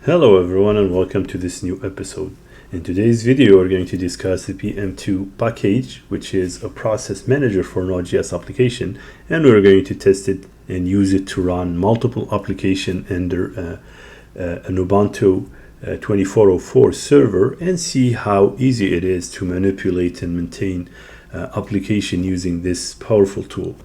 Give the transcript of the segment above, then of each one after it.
Hello everyone and welcome to this new episode. In today's video we're going to discuss the PM2 package, which is a process manager for Node.js application, and we're going to test it and use it to run multiple applications under an Ubuntu 2404 server and see how easy it is to manipulate and maintain application using this powerful tool.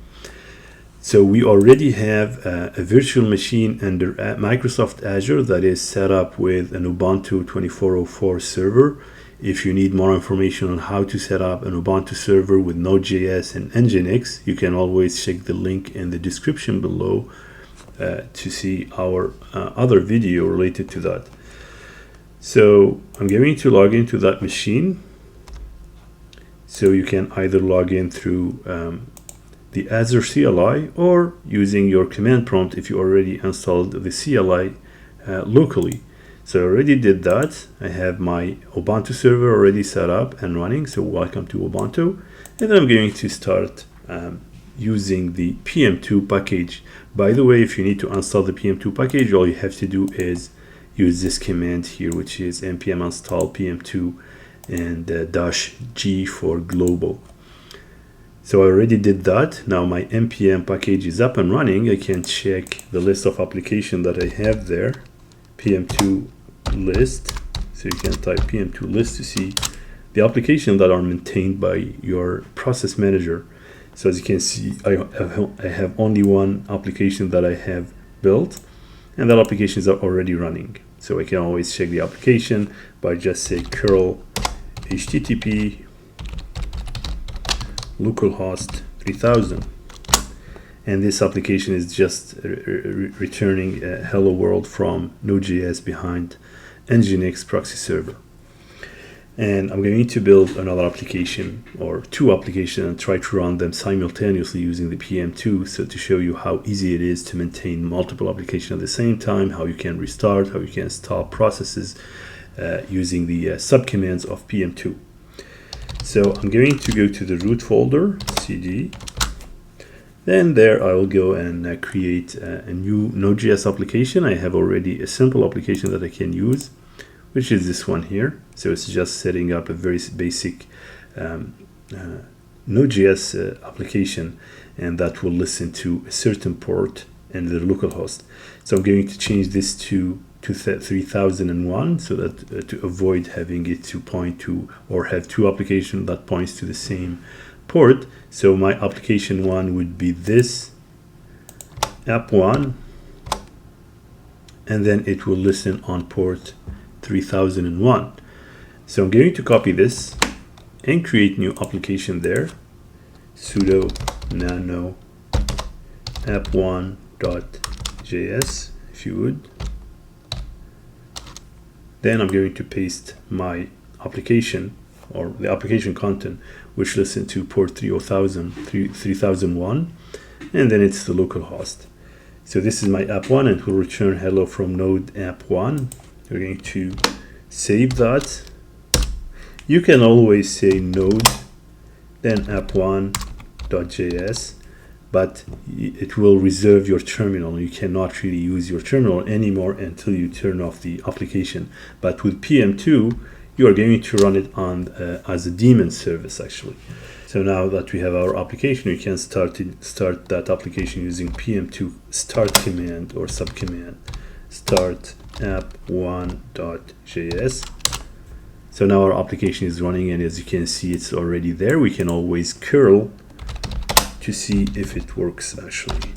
So we already have a virtual machine under Microsoft Azure that is set up with an Ubuntu 2404 server. If you need more information on how to set up an Ubuntu server with Node.js and Nginx, you can always check the link in the description below to see our other video related to that. So I'm going to log into that machine. So you can either log in through the Azure CLI or using your command prompt if you already installed the CLI locally. So I already did that. I have my Ubuntu server already set up and running. So welcome to Ubuntu. And then I'm going to start using the PM2 package. By the way, if you need to install the PM2 package, all you have to do is use this command here, which is npm install PM2 and -G for global. So I already did that. Now my npm package is up and running. I can check the list of applications that I have there, PM2 list. So you can type PM2 list to see the applications that are maintained by your process manager. So as you can see, I have only one application that I have built, and that application is already running. So I can always check the application by just say curl http localhost 3000, and this application is just returning a hello world from Node.js behind Nginx proxy server. And I'm going to build another application or two applications and try to run them simultaneously using the PM2, so to show you how easy it is to maintain multiple applications at the same time, how you can restart, how you can stop processes using the subcommands of PM2. So I'm going to go to the root folder, cd. Then there I will go and create a new Node.js application. I have already a simple application that I can use, which is this one here. So it's just setting up a very basic Node.js application, and that will listen to a certain port in the localhost. So I'm going to change this to 3001, so that to avoid having it to point to or have two applications that points to the same port. So my application one would be this app1, and then it will listen on port 3001. So I'm going to copy this and create new application there, sudo nano app1.js if you would. Then I'm going to paste my application or the application content, which listen to port 3001, and then it's the localhost. So this is my app1, and it will return hello from node app1. We're going to save that. You can always say node then app1.js, but it will reserve your terminal. You cannot really use your terminal anymore until you turn off the application. But with PM2, you are going to run it on as a daemon service actually. So now that we have our application, we can start that application using PM2 start command or subcommand start app1.js. So now our application is running, and as you can see, it's already there. We can always curl to see if it works actually.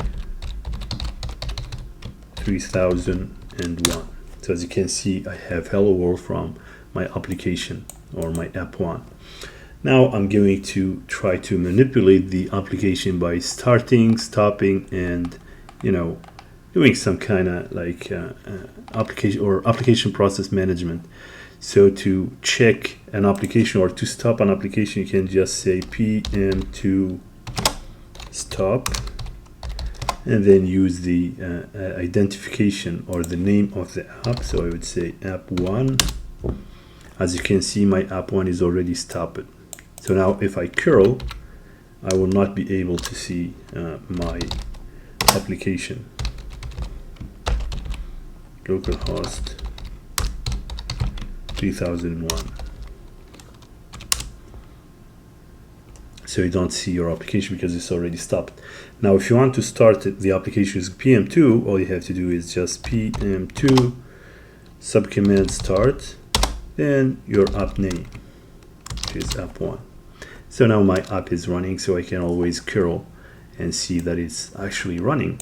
3001. So as you can see, I have hello world from my application or my app1. Now I'm going to try to manipulate the application by starting, stopping, and doing some kind of like application process management. So to check an application or to stop an application, you can just say PM2 stop, and then use the identification or the name of the app. So I would say app1. As you can see, my app1 is already stopped. So now if I curl, I will not be able to see my application. Localhost 3001. So you don't see your application because it's already stopped. Now, if you want to start the application using PM2, all you have to do is just PM2 subcommand start, then your app name, which is app1. So now my app is running, so I can always curl and see that it's actually running.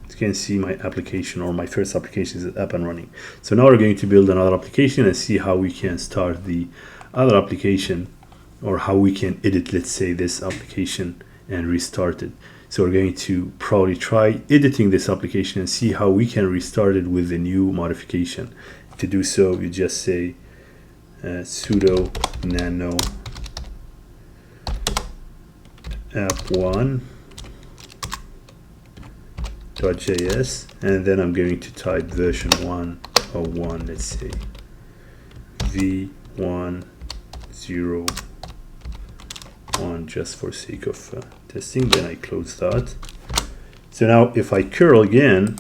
You can see my application, or my first application, is up and running. So now we're going to build another application and see how we can start the other application, or how we can edit, let's say, this application and restart it. So we're going to probably try editing this application and see how we can restart it with a new modification. To do so, you just say sudo nano app1.js, and then I'm going to type version 101, let's say v10.1, just for sake of testing. Then I close that. So now if I curl again,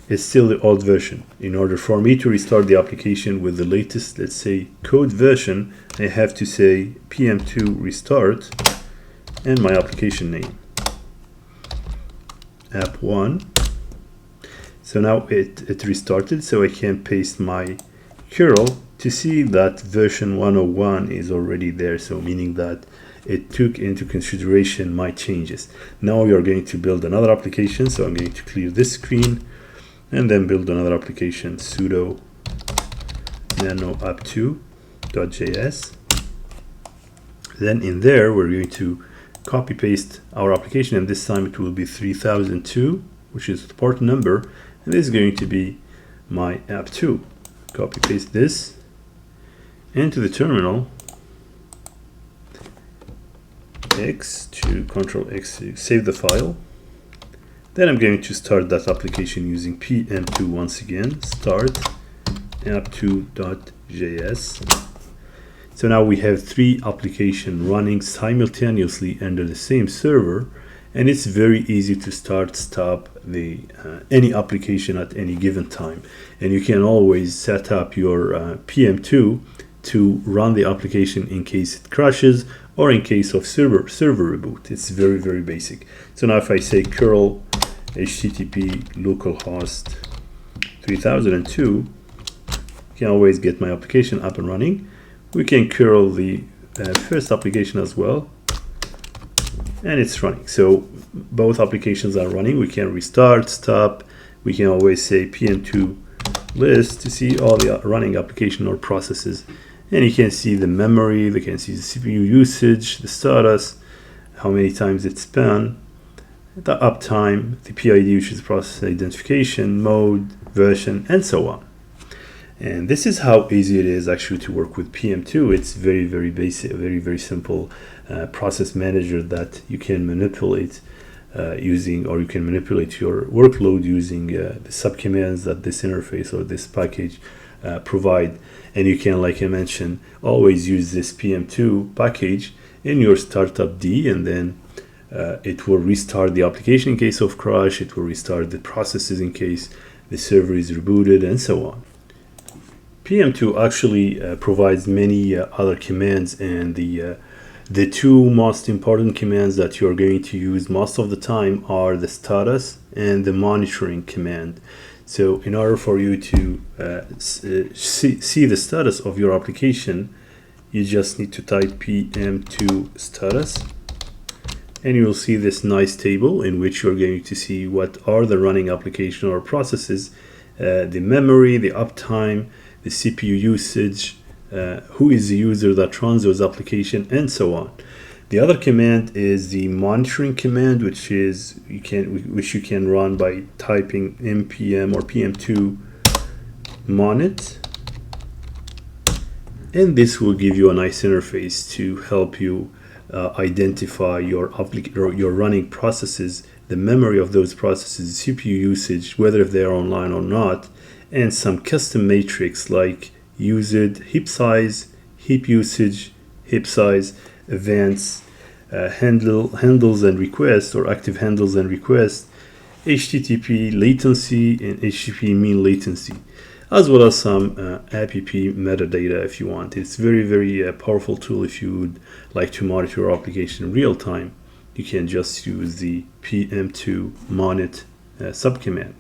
it's still the old version. In order for me to restart the application with the latest, let's say, code version, I have to say PM2 restart and my application name, app1. So now it restarted, so I can paste my curl to see that version 101 is already there, so meaning that it took into consideration my changes. Now we are going to build another application, so I'm going to clear this screen and then build another application, sudo nano app2.js. Then in there we're going to copy paste our application, and this time it will be 3002, which is the port number, and this is going to be my app2. Copy paste this into the terminal, X to Control X to save the file. Then I'm going to start that application using PM2 once again, start app2.js. So now we have 3 applications running simultaneously under the same server, and it's very easy to stop the any application at any given time. And you can always set up your PM2 to run the application in case it crashes or in case of server reboot. It's very, very basic. So now if I say curl http localhost 3002, you can always get my application up and running. We can curl the first application as well, and it's running. So both applications are running. We can restart, stop. We can always say PM2 list to see all the running application or processes, and you can see the memory, you can see the CPU usage, the status, how many times it's spent, the uptime, the PID, which is process identification, mode, version, and so on. And this is how easy it is actually to work with PM2. It's very, very basic, very, very simple process manager that you can manipulate using, or you can manipulate your workload using the subcommands that this interface or this package provide. And you can, like I mentioned, always use this PM2 package in your startup D, and then it will restart the application in case of crash. It will restart the processes in case the server is rebooted, and so on. PM2 actually provides many other commands, and the 2 most important commands that you're going to use most of the time are the status and the monitoring command. So in order for you to see the status of your application, you just need to type PM2 status, and you will see this nice table in which you're going to see what are the running application or processes, the memory, the uptime, the CPU usage, who is the user that runs those applications, and so on. The other command is the monitoring command, which you can run by typing npm or PM2 monit, and this will give you a nice interface to help you identify your running processes, the memory of those processes, CPU usage, whether if they are online or not, and some custom matrix like used, heap size, heap usage, heap size, events, handles and requests, or active handles and requests. HTTP latency and HTTP mean latency, as well as some app metadata if you want. It's very powerful tool if you would like to monitor your application in real time. You can just use the PM2 monet subcommand.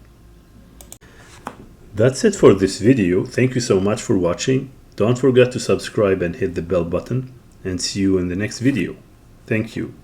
That's it for this video. Thank you so much for watching. Don't forget to subscribe and hit the bell button, and see you in the next video. Thank you.